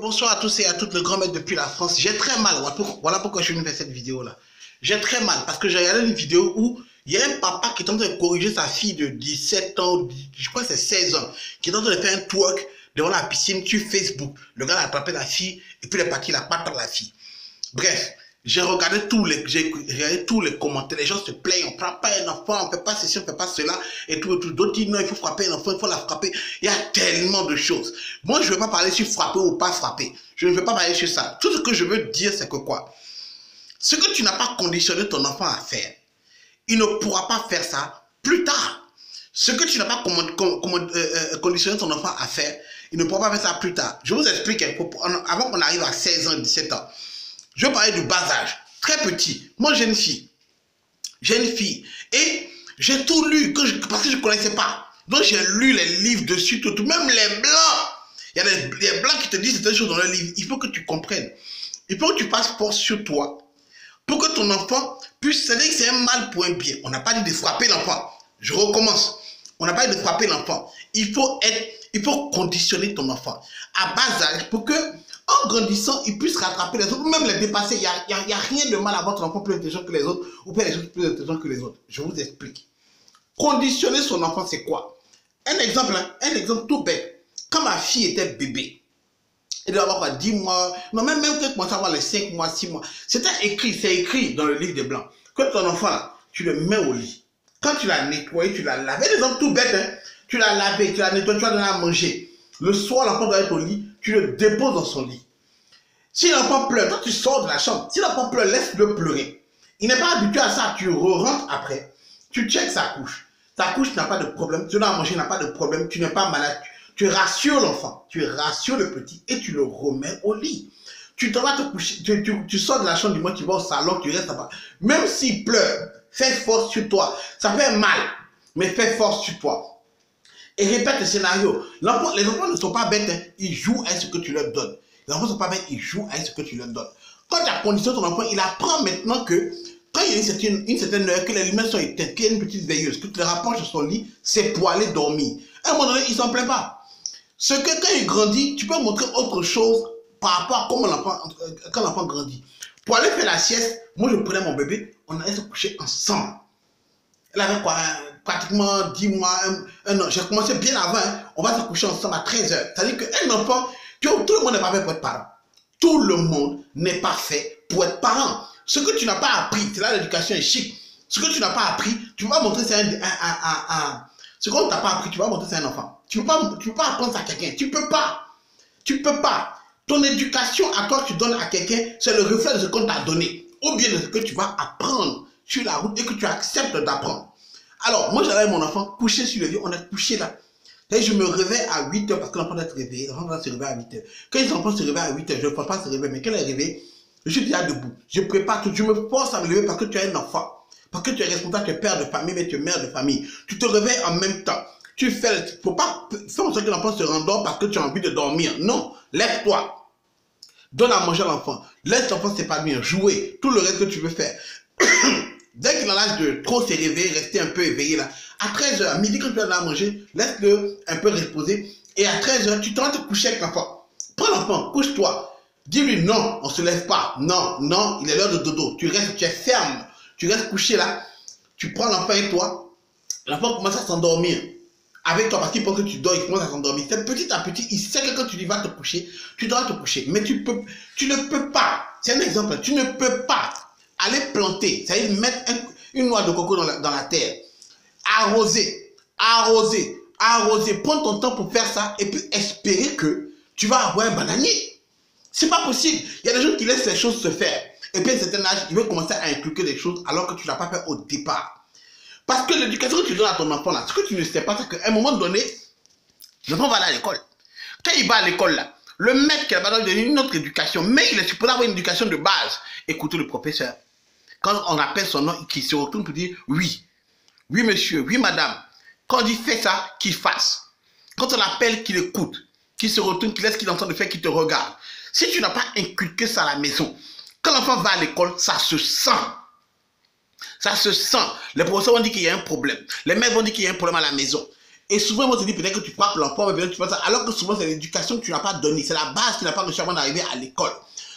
Bonsoir à tous et à toutes, le grand maître depuis la France. J'ai très mal, voilà pourquoi je suis venu faire cette vidéo-là. J'ai très mal parce que j'ai regardé une vidéo où il y a un papa qui est en train de corriger sa fille de 17 ans, je crois que c'est 16 ans, qui est en train de faire un twerk devant la piscine sur Facebook. Le gars a attrapé la fille et puis il est parti, il a pas dans la fille. Bref, j'ai regardé tous les commentaires, les gens se plaignent, on ne prend pas un enfant, on ne fait pas ceci, on ne fait pas cela, et tout. D'autres disent non, il faut frapper un enfant, il faut la frapper. Il y a tellement de choses. Moi, je ne vais pas parler sur frapper ou pas frapper. Je ne vais pas parler sur ça. Tout ce que je veux dire, c'est que quoi? Ce que tu n'as pas conditionné ton enfant à faire, il ne pourra pas faire ça plus tard. Ce que tu n'as pas conditionné ton enfant à faire, il ne pourra pas faire ça plus tard. Je vous explique, avant qu'on arrive à 16 ans, 17 ans. Je vais parler du bas âge, très petit. Moi, j'ai une fille. Et j'ai tout lu parce que je ne connaissais pas. Donc, j'ai lu les livres dessus, tout. Même les blancs. Il y a les blancs qui te disent certaines choses dans le livre. Il faut que tu comprennes. Il faut que tu fasses force sur toi. Pour que ton enfant puisse... C'est-à-dire que c'est un mal pour un bien. On n'a pas dit de frapper l'enfant. Je recommence. On n'a pas dit de frapper l'enfant. Il faut conditionner ton enfant à bas âge pour que en grandissant, il puisse rattraper les autres, ou même les dépasser. Il n'y a rien de mal à votre enfant plus intelligent que les autres, ou pas les autres plus intelligents que les autres. Je vous explique. Conditionner son enfant, c'est quoi? Un exemple tout bête. Quand ma fille était bébé, elle doit avoir quoi, 10 mois, non, même quand elle commençait à avoir les 5 mois, 6 mois, c'est écrit dans le livre des Blancs. Que ton enfant, là, tu le mets au lit. Quand tu l'as nettoyé, tu l'as lavé. Un exemple tout bête, hein? Tu l'as lavé, tu l'as nettoyé, tu l'as donné à manger. Le soir, l'enfant doit être au lit, tu le déposes dans son lit. Si l'enfant pleure, toi tu sors de la chambre. Si l'enfant pleure, laisse-le pleurer. Il n'est pas habitué à ça, tu rentres après. Tu checkes sa couche. Ta couche n'a pas de problème, tu l'as mangé, n'a pas de problème, tu n'es pas malade. Tu rassures l'enfant, tu rassures le petit et tu le remets au lit. Tu vas te coucher, tu sors de la chambre, du moins tu vas au salon, tu restes là-bas. Même s'il pleure, fais force sur toi. Ça fait mal, mais fais force sur toi. Et répète le scénario. Les enfants ne sont pas bêtes, hein. Ils jouent à ce que tu leur donnes. Les enfants ne sont pas bêtes, ils jouent à ce que tu leur donnes. Quand tu as conditionné ton enfant, il apprend maintenant que quand il y a une certaine heure, que les lumières sont éteintes, qu'il y a une petite veilleuse, que tu le rapproches de son lit, c'est pour aller dormir. À un moment donné, il ne s'en plaît pas. Ce que quand il grandit, tu peux montrer autre chose par rapport à comment quand l'enfant grandit. Pour aller faire la sieste, moi je prenais mon bébé, on allait se coucher ensemble. Elle avait quoi, pratiquement 10 mois, un an. J'ai commencé bien avant, hein. On va se coucher ensemble à 13 heures. C'est-à-dire qu'un enfant, tout le monde n'est pas fait pour être parent. Tout le monde n'est pas fait pour être parent. Ce que tu n'as pas appris, c'est là l'éducation est chic. Ce que tu n'as pas appris, tu vas montrer c'est ce qu'on ne t'a pas appris, tu vas montrer c'est un enfant. Tu ne peux pas apprendre ça à quelqu'un. Tu ne peux pas. Tu ne peux pas. Ton éducation à toi que tu donnes à quelqu'un, c'est le reflet de ce qu'on t'a donné. Ou bien de ce que tu vas apprendre sur la route et que tu acceptes d'apprendre. Alors, moi j'avais mon enfant couché sur le lit, on est couché là. Et je me réveille à 8 h parce que l'enfant doit être réveillé. L'enfant doit se réveiller à 8 h. Quand l'enfant se réveille à 8 h, je ne pense pas se réveiller, mais quand il est réveillé, je suis déjà debout. Je prépare tout, je me force à me lever parce que tu es un enfant. Parce que tu es responsable, tu es père de famille, mais tu es mère de famille. Tu te réveilles en même temps. Tu fais, il ne faut pas faire en sorte que l'enfant se rendort parce que tu as envie de dormir. Non, lève-toi. Donne à manger à l'enfant. Laisse l'enfant s'épanouir, jouer, tout le reste que tu veux faire. Dès qu'il a l'âge de trop se réveiller, rester un peu éveillé là, à 13 h, à midi quand tu vas à manger, laisse-le un peu reposer. Et à 13 h, tu t'en vas te coucher avec l'enfant. Prends l'enfant, couche-toi. Dis-lui non, on ne se lève pas. Non, non, il est l'heure de dodo. Tu restes, tu es ferme. Tu restes couché là. Tu prends l'enfant et toi. L'enfant commence à s'endormir. Avec toi, parce qu'il pense que tu dors, il commence à s'endormir. C'est petit à petit, il sait que quand tu lui vas te coucher, tu dois te coucher. Mais tu ne peux pas. C'est un exemple. Tu ne peux pas aller planter, c'est-à-dire mettre une noix de coco dans la terre, arroser, prends ton temps pour faire ça et puis espérer que tu vas avoir un bananier. C'est pas possible. Il y a des gens qui laissent les choses se faire. Et puis à un certain âge, ils veulent commencer à inculquer des choses alors que tu ne l'as pas fait au départ. Parce que l'éducation que tu donnes à ton enfant là, ce que tu ne sais pas, c'est qu'à un moment donné, l'enfant va aller à l'école. Quand il va à l'école là, le maître qui va lui donner une autre éducation, mais il est supposé avoir une éducation de base. Écoutez le professeur. Quand on appelle son nom, qui se retourne pour dire oui, oui monsieur, oui madame. Quand on dit fais ça, qu'il fasse. Quand on appelle, qu'il écoute, qu'il se retourne, qu'il laisse qu'il est en train de faire, qu'il te regarde. Si tu n'as pas inculqué ça à la maison, quand l'enfant va à l'école, ça se sent. Ça se sent. Les professeurs vont dire qu'il y a un problème. Les mères vont dire qu'il y a un problème à la maison. Et souvent, on te dit peut-être que tu frappes l'enfant, mais peut-être que tu fais ça. Alors que souvent, c'est l'éducation que tu n'as pas donnée. C'est la base que tu n'as pas reçue avant d'arriver à l'école.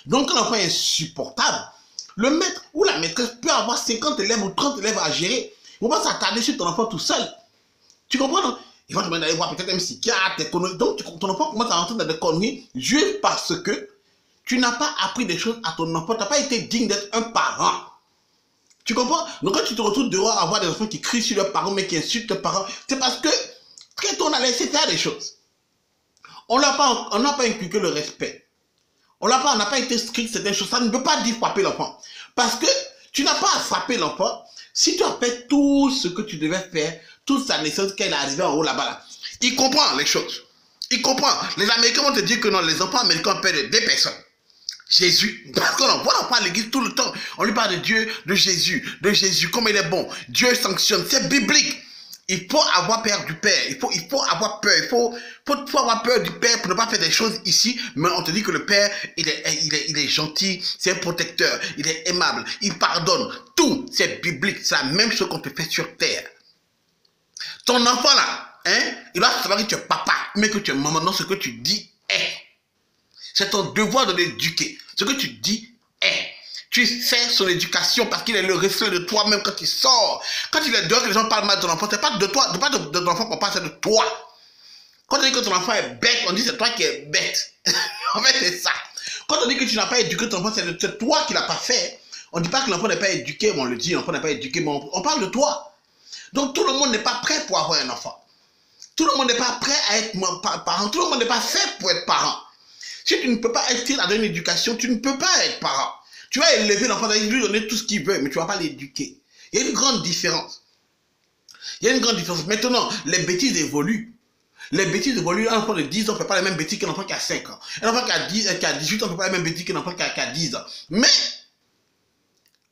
Donc, quand l'enfant est insupportable, le maître ou la maîtresse peut avoir 50 élèves ou 30 élèves à gérer. Ils ne vont pas s'attarder sur ton enfant tout seul. Tu comprends, non? Ils vont te demander d'aller voir peut-être un psychiatre, des conneries. Donc, ton enfant commence à rentrer dans des conneries juste parce que tu n'as pas appris des choses à ton enfant. Tu n'as pas été digne d'être un parent. Tu comprends? Donc, quand tu te retrouves dehors à voir des enfants qui crient sur leurs parents, mais qui insultent leurs parents, c'est parce que très tôt, on a laissé faire des choses. On n'a pas inculqué le respect. On n'a pas été strict certaines choses. Ça ne veut pas dire frapper l'enfant. Parce que tu n'as pas à frapper l'enfant si tu as fait tout ce que tu devais faire, toute sa naissance, quand il est arrivé en haut là-bas. Là. Il comprend les choses. Il comprend. Les Américains vont te dire que non, les enfants américains ont peur de deux personnes. Jésus, parce qu'on voit l'enfant à l'église tout le temps. On lui parle de Dieu, de Jésus, comme il est bon. Dieu sanctionne, c'est biblique. Il faut avoir peur du Père, il faut avoir peur, il faut avoir peur du Père pour ne pas faire des choses ici, mais on te dit que le Père, il est gentil, c'est un protecteur, il est aimable, il pardonne, tout, c'est biblique, c'est la même chose qu'on te fait sur terre. Ton enfant là, il va savoir que tu es papa, mais que tu es maman, non, ce que tu dis est. C'est ton devoir de l'éduquer. Ce que tu dis est. Tu sais son éducation parce qu'il est le reflet de toi-même quand il sort. Quand il est dehors, que les gens parlent mal de ton enfant, c'est pas de toi, pas de ton enfant qu'on parle, c'est de toi. Quand on dit que ton enfant est bête, on dit c'est toi qui es bête. En fait, c'est ça. Quand on dit que tu n'as pas éduqué ton enfant, c'est toi qui ne l'as pas fait. On ne dit pas que l'enfant n'est pas éduqué, mais on le dit, l'enfant n'est pas éduqué, mais on parle de toi. Donc tout le monde n'est pas prêt pour avoir un enfant. Tout le monde n'est pas prêt à être parent. Tout le monde n'est pas fait pour être parent. Si tu ne peux pas être à donner une éducation, tu ne peux pas être parent. Tu vas élever l'enfant, lui donner tout ce qu'il veut, mais tu ne vas pas l'éduquer. Il y a une grande différence. Il y a une grande différence. Maintenant, les bêtises évoluent. Les bêtises évoluent. Un enfant de 10 ans ne fait pas les mêmes bêtises qu'un enfant qui a 5 ans. Un enfant qui a 18 ans ne fait pas les mêmes bêtises qu'un enfant qui a 10 ans. Mais,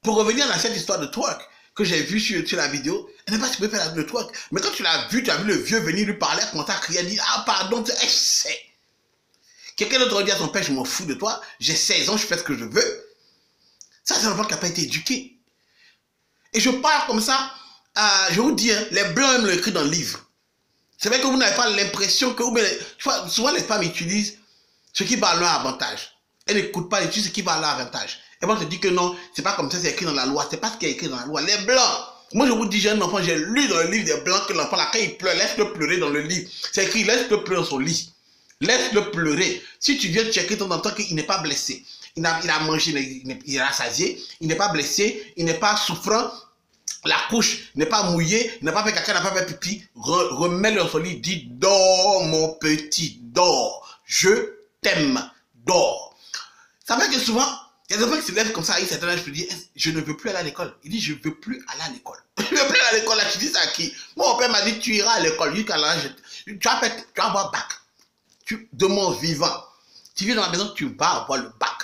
pour revenir à cette histoire de twerk que j'ai vue sur la vidéo, elle n'est pas supposée faire le twerk. Mais quand tu l'as vu, tu as vu le vieux venir lui parler, commencer à crier, dire ah pardon, c'est. Quelqu'un d'autre dit à son père, je m'en fous de toi, j'ai 16 ans, je fais ce que je veux. Ça, c'est un enfant qui n'a pas été éduqué. Et je parle comme ça, je vous dis, les blancs aiment le écrit dans le livre. C'est vrai que vous n'avez pas l'impression que... souvent, les femmes utilisent ce qui va à leur avantage. Elles n'écoutent pas, elles utilisent ce qui va à leur avantage. Et moi, je dis que non, c'est pas comme ça, c'est écrit dans la loi. C'est pas ce qui est écrit dans la loi. Les blancs, moi, je vous dis, j'ai un enfant, j'ai lu dans le livre des blancs que l'enfant, là, quand il pleure, laisse-le pleurer dans le livre. C'est écrit, laisse-le pleurer dans son lit. Laisse-le pleurer. Si tu viens checker ton enfant qu'il n'est pas blessé, il a mangé, il est rassasié, il n'est pas blessé, il n'est pas souffrant, la couche n'est pas mouillée, il n'a pas fait caca, il n'a pas fait pipi, remets-le dans son lit, dis dors mon petit, dors, je t'aime, dors. Ça fait que souvent, il y a des enfants qui se lèvent comme ça à un certain âge, je me dis, je ne veux plus aller à l'école. Il dit, je ne veux plus aller à l'école. Je ne veux plus aller à l'école, là, tu dis ça à qui? Mon père m'a dit, tu iras à l'école, jusqu'à l'âge, tu vas avoir bac. De mon vivant. Tu viens dans la maison, tu vas avoir le bac.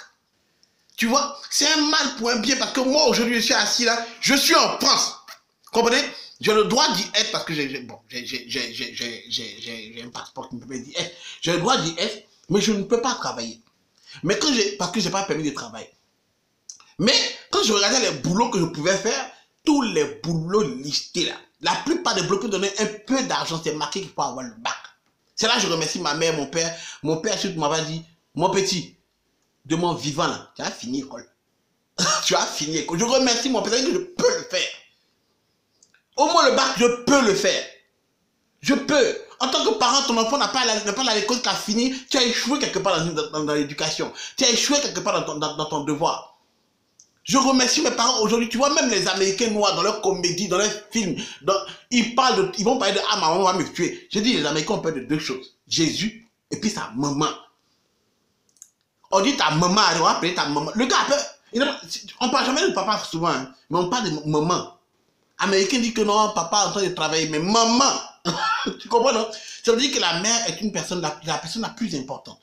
Tu vois, c'est un mal pour un bien parce que moi, aujourd'hui, je suis assis là, je suis en France. Comprenez? J'ai le droit d'y être parce que j'ai un passeport qui me permet d'y être. J'ai le droit d'y être, mais je ne peux pas travailler. Mais parce que je n'ai pas permis de travailler. Mais quand je regardais les boulots que je pouvais faire, tous les boulots listés là, la plupart des boulots qui donnaient un peu d'argent, c'est marqué qu'il faut avoir le bac. C'est là que je remercie ma mère, mon père. Mon père surtout m'avait dit, mon petit, de mon vivant là, tu as fini l'école. Tu as fini l'école. Je remercie mon père, que je peux le faire. Au moins le bac, je peux le faire. Je peux. En tant que parent, ton enfant n'a pas à l'école qui a fini, tu as échoué quelque part dans l'éducation. Tu as échoué quelque part dans ton devoir. Je remercie mes parents aujourd'hui. Tu vois, même les Américains noirs, dans leurs comédies, dans leurs films, ils vont parler de « Ah, ma maman va me tuer ». Je dis, les Américains ont peur de deux choses. Jésus et puis sa maman. On dit ta maman, on va appeler ta maman. Le gars a peur. On ne parle jamais de papa souvent, hein, mais on parle de maman. Américain dit que non, papa est en train de travailler, mais maman. Tu comprends, non? Ça veut dire que la mère est une personne, la personne la plus importante.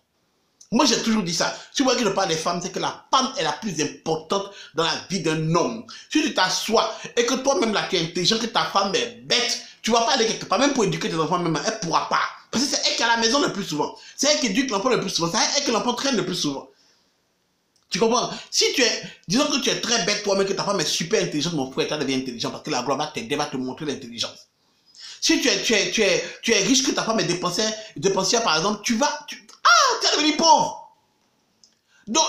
Moi, j'ai toujours dit ça. Si vous voyez que je parle des femmes, c'est que la femme est la plus importante dans la vie d'un homme. Si tu t'assois et que toi-même, là, tu es intelligent, que ta femme est bête, tu ne vas pas aller quelque part. Même pour éduquer tes enfants, même, elle ne pourra pas. Parce que c'est elle qui est à la maison le plus souvent. C'est elle qui éduque l'enfant le plus souvent. C'est elle que l'enfant traîne le plus souvent. Tu comprends? Si tu es, disons que tu es très bête toi-même, que ta femme est super intelligente, mon frère, tu deviens intelligent parce que la gloire va t'aider, va te montrer l'intelligence. Si tu es riche que ta femme est dépensière, par exemple, tu vas devenir pauvre. Donc,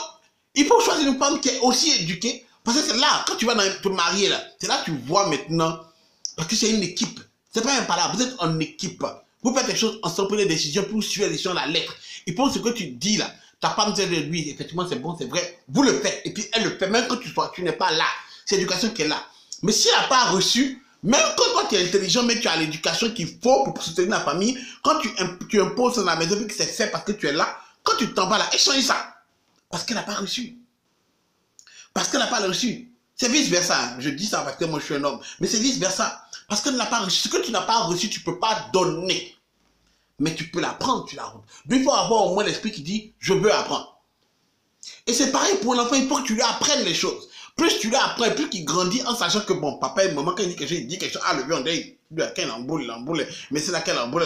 il faut choisir une femme qui est aussi éduquée. Parce que c'est là, quand tu vas te marier, là, c'est là que tu vois maintenant, parce que c'est une équipe. C'est pas un palabre, vous êtes en équipe. Vous faites les choses ensemble, prenez des décisions pour suivre les décisions à la lettre. Et pour ce que tu dis là, ta femme dit de lui, effectivement c'est bon, c'est vrai, vous le faites. Et puis elle le fait, même quand tu n'es pas là. C'est l'éducation qui est là. Mais si elle n'a pas reçu, même quand toi tu es intelligent, mais tu as l'éducation qu'il faut pour soutenir la famille, quand tu imposes dans la maison, que c'est fait parce que tu es là, quand tu t'en vas là, échange ça. Parce qu'elle n'a pas reçu. Parce qu'elle n'a pas reçu. C'est vice-versa. Je dis ça parce que moi je suis un homme. Mais c'est vice-versa. Parce qu'elle n'a pas reçu. Ce que tu n'as pas reçu, tu ne peux pas donner. Mais tu peux l'apprendre, tu l'apprends. Donc il faut avoir au moins l'esprit qui dit, je veux apprendre. Et c'est pareil pour l'enfant, il faut que tu lui apprennes les choses. Plus tu lui apprends, plus qu'il grandit en sachant que bon, papa et maman, quand il dit quelque chose, ah, le vieux, on dit, quand il emboule, mais c'est là qu'elle emboule,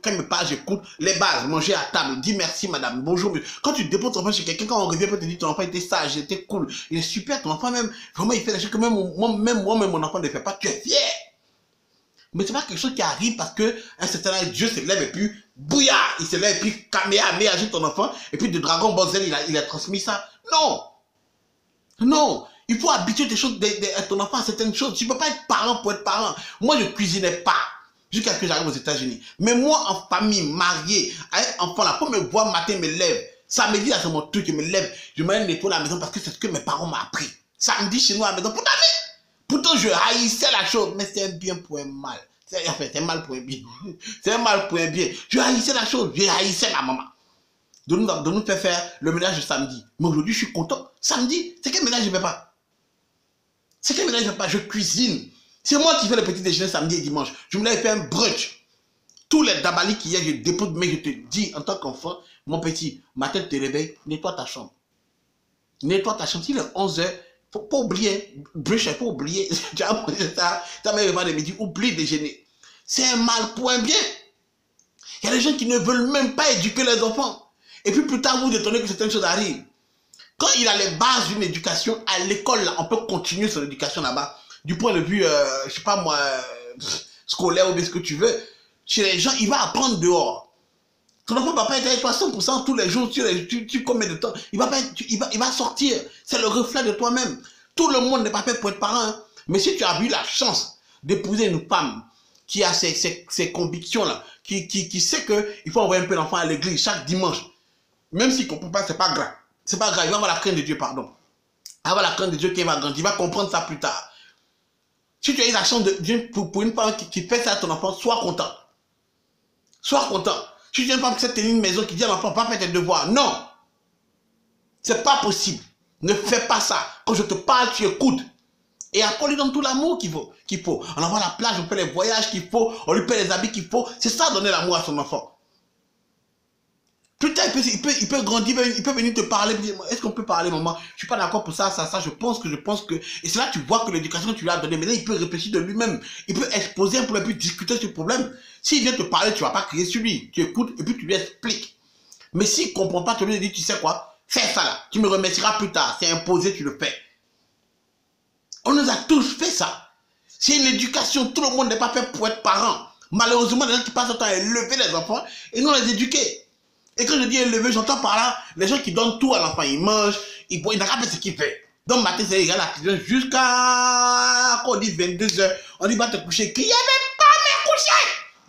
quand il me parle, j'écoute, les bases, manger à table, dis merci madame, bonjour. Quand tu déposes ton enfant chez quelqu'un, quand on revient, peut te dire ton enfant était sage, il était cool, il est super, ton enfant même, vraiment il fait des choses que même moi-même mon enfant ne fait pas, tu es fier. Mais c'est pas quelque chose qui arrive parce que un certain âge, Dieu se lève et puis bouillard, il se lève et puis Kamehameha agite ton enfant et puis de Dragon Ball Z il a transmis ça. Non, non, il faut habituer ton enfant à certaines choses. Tu ne peux pas être parent pour être parent. Moi je cuisinais pas jusqu'à ce que j'arrive aux États-Unis. Mais moi en famille, marié, avec enfant là, pour me voir matin, me lève. Samedi là c'est mon truc, je me lève, je m'allais nettoyer la maison parce que c'est ce que mes parents m'ont appris. Samedi chez nous à la maison, pourtant, je haïssais la chose, mais c'est un bien pour un mal. Enfin, c'est un mal pour un bien. C'est un mal pour un bien. Je haïssais la chose, je haïssais ma maman. De nous faire le ménage le samedi. Mais aujourd'hui, je suis content. Samedi, c'est quel ménage je ne fais pas? C'est quel ménage je ne fais pas? Je cuisine. C'est moi qui fais le petit déjeuner samedi et dimanche. Je me l'avais fait un brunch. Tous les dabali qu'il y a, je dépose, mais je te dis, en tant qu'enfant, mon petit, ma tête te réveille, nettoie ta chambre. Nettoie ta chambre. S'il est 11h, faut pas oublier, brunch, faut oublier. Tu as mangé ça, tu as même pas de midi, oublie déjeuner. C'est un mal pour un bien. Il y a des gens qui ne veulent même pas éduquer les enfants. Et puis plus tard, vous vous étonnez que certaines choses arrivent. Quand il a les bases d'une éducation, à l'école, là, on peut continuer son éducation là-bas. Du point de vue, je sais pas moi, scolaire ou bien ce que tu veux. Chez les gens, il va apprendre dehors. Ton enfant ne va pas être avec toi 100% tous les jours, tu combien de temps, il va sortir. C'est le reflet de toi-même. Tout le monde n'est pas fait pour être parent. Hein. Mais si tu as eu la chance d'épouser une femme qui a ces convictions-là, qui sait qu'il faut envoyer un peu l'enfant à l'église chaque dimanche, même s'il ne comprend pas, c'est pas grave. C'est pas grave, il va avoir la crainte de Dieu, pardon. Il va avoir la crainte de Dieu qui va grandir, il va comprendre ça plus tard. Si tu as eu la chance pour une femme qui fait ça à ton enfant, sois content. Sois content. Si tu as une femme qui sait tenir une maison qui dit à l'enfant, pas faire tes devoirs. Non. C'est pas possible. Ne fais pas ça. Quand je te parle, tu écoutes. Et après, on lui donne tout l'amour qu'il faut. On envoie la plage, on fait les voyages qu'il faut, on lui paie les habits qu'il faut. C'est ça, donner l'amour à son enfant. Plus tard, il peut grandir, il peut venir te parler, est-ce qu'on peut parler, maman? Je suis pas d'accord pour ça, je pense que... Et c'est là que tu vois que l'éducation que tu lui as donnée, maintenant, il peut réfléchir de lui-même. Il peut exposer un problème, puis discuter sur le problème. S'il vient te parler, tu vas pas crier sur lui. Tu écoutes, et puis tu lui expliques. Mais s'il ne comprend pas, tu lui dis, tu sais quoi? Fais ça là. Tu me remercieras plus tard. C'est imposé, tu le fais. On nous a tous fait ça. C'est une éducation. Tout le monde n'est pas fait pour être parent. Malheureusement, les gens qui passent leur temps à élever les enfants et non les éduquer. Et quand je dis élever, j'entends par là les gens qui donnent tout à l'enfant. Ils mangent, ils boivent, ils n'ont pas ce qu'il fait. Donc, matin, c'est égal à la cuisine jusqu'à, quand on dit 22h, on dit va te coucher. Qui avait pas me coucher?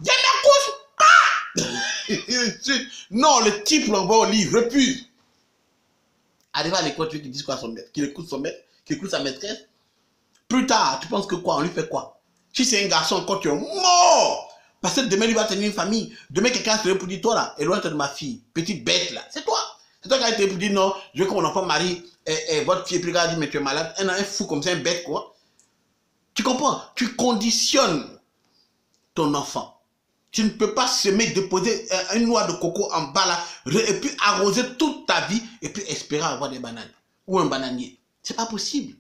Je ne couche pas. Non, le type l'envoie au lit, refuse. Arrivé à l'école, tu veux qu'il dise quoi à son maître? Qu'il écoute son maître? Qu'il écoute sa maîtresse? Plus tard, tu penses que quoi? On lui fait quoi? Si c'est un garçon, encore tu es mort! Parce que demain, il va tenir une famille. Demain, quelqu'un se lève pour dire, toi là, éloigne-toi de ma fille. Petite bête là. C'est toi. C'est toi qui as été pour dire, non, je veux que mon enfant marie votre fille. Et puis, il dit, mais tu es malade. Un fou comme ça, un bête quoi. Tu comprends? Tu conditionnes ton enfant. Tu ne peux pas semer, déposer une noix de coco en bas là, et puis arroser toute ta vie, et puis espérer avoir des bananes. Ou un bananier. C'est pas possible.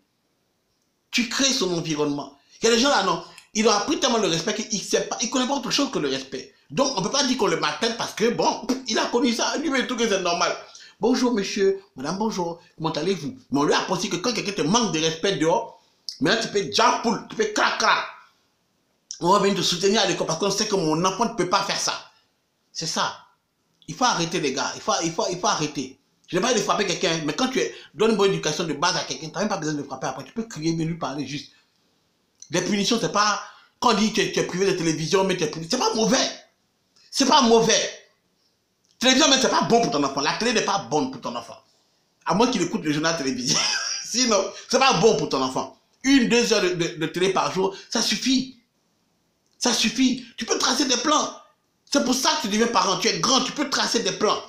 Tu crées son environnement. Il y a des gens là, non. Ils ont appris tellement le respect qu'il ne connaît pas autre chose que le respect. Donc, on ne peut pas dire qu'on le maltraite parce que, bon, il a connu ça. Lui, il trouve que c'est normal. Bonjour, monsieur. Madame, bonjour. Comment allez-vous? Mais on lui a appris que quand quelqu'un te manque de respect dehors, maintenant, tu fais jampoule, tu fais crac-crac. On va venir te soutenir à l'école parce qu'on sait que mon enfant ne peut pas faire ça. C'est ça. Il faut arrêter les gars. Il faut arrêter. Je n'ai pas de frapper quelqu'un, mais quand tu donnes une bonne éducation de base à quelqu'un, tu n'as même pas besoin de frapper après. Tu peux crier, mais lui parler juste. Les punitions, c'est pas... Quand on dit que tu es privé de télévision, mais tu es privé... C'est pas mauvais. C'est pas mauvais. Télévision, mais c'est pas bon pour ton enfant. La télé n'est pas bonne pour ton enfant. À moins qu'il écoute le journal télévisé. Sinon, c'est pas bon pour ton enfant. 1-2 heures de télé par jour, ça suffit. Ça suffit. Tu peux tracer des plans. C'est pour ça que tu deviens parent. Tu es grand, tu peux tracer des plans.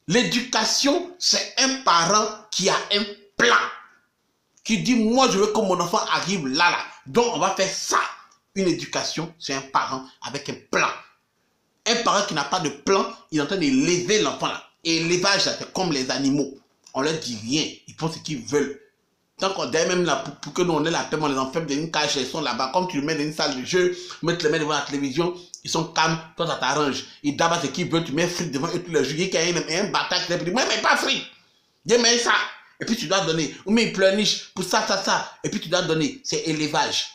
L'éducation, c'est un parent qui a un plan. Qui dit, moi, je veux que mon enfant arrive là. Donc, on va faire ça. Une éducation, c'est un parent avec un plan. Un parent qui n'a pas de plan, il est en train d'élever l'enfant là. Et l'élevage, c'est comme les animaux. On leur dit rien. Ils font ce qu'ils veulent. Tant qu'on dit même là, pour que nous on ait la paix, on les enferme dans une cage, ils sont là-bas. Comme tu le mets dans une salle de jeu, tu les mets devant la télévision, ils sont calmes, toi ça t'arrange. Ils d'abord ce qu'ils veulent, tu mets frites devant eux tous les jours. Il y a un bâtard qui dit, moi mais pas frites. Il met ça. Et puis tu dois donner. Ou mais il pleurniche pour ça. Et puis tu dois donner. C'est élevage.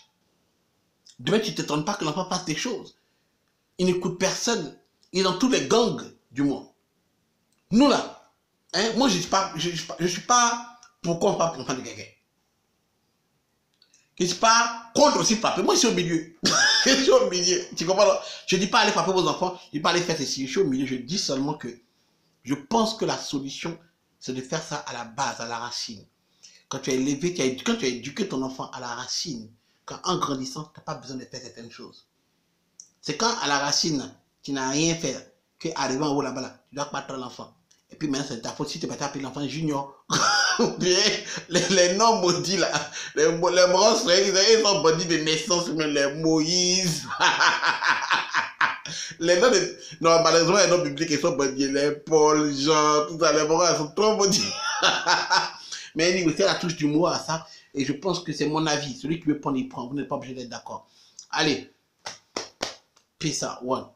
Demain tu ne t'étonnes pas que l'enfant fasse des choses. Il n'écoute personne. Il est dans tous les gangs du monde. Nous là, hein, moi je ne suis pas pourquoi on parle pour l'enfant de quelqu'un. Je ne suis pas contre aussi frapper. Moi je suis au milieu. Je suis au milieu. Tu comprends? Je ne dis pas aller frapper vos enfants. Je ne dis pas aller faire ceci. Je suis au milieu. Je dis seulement que je pense que la solution, c'est de faire ça à la base, à la racine. Quand tu as élevé, quand tu as éduqué ton enfant à la racine, quand en grandissant, tu n'as pas besoin de faire certaines choses. C'est quand à la racine, tu n'as rien fait, qu'arrivant en haut là-bas, tu dois battre l'enfant. Et puis maintenant, c'est ta faute si tu vas t'appeler l'enfant junior. Bien, les noms maudits là, les monstres, ils sont maudits de naissance, même les Moïse. Les noms de... Non, malheureusement, les noms bibliques, ils sont maudits. Les Paul, Jean, tout ça, les moraux, ils sont trop maudits. Mais anyway, c'est la touche d'humour à ça. Et je pense que c'est mon avis. Celui qui veut prendre, il prend. Vous n'êtes pas obligé d'être d'accord. Allez. Peace out. One.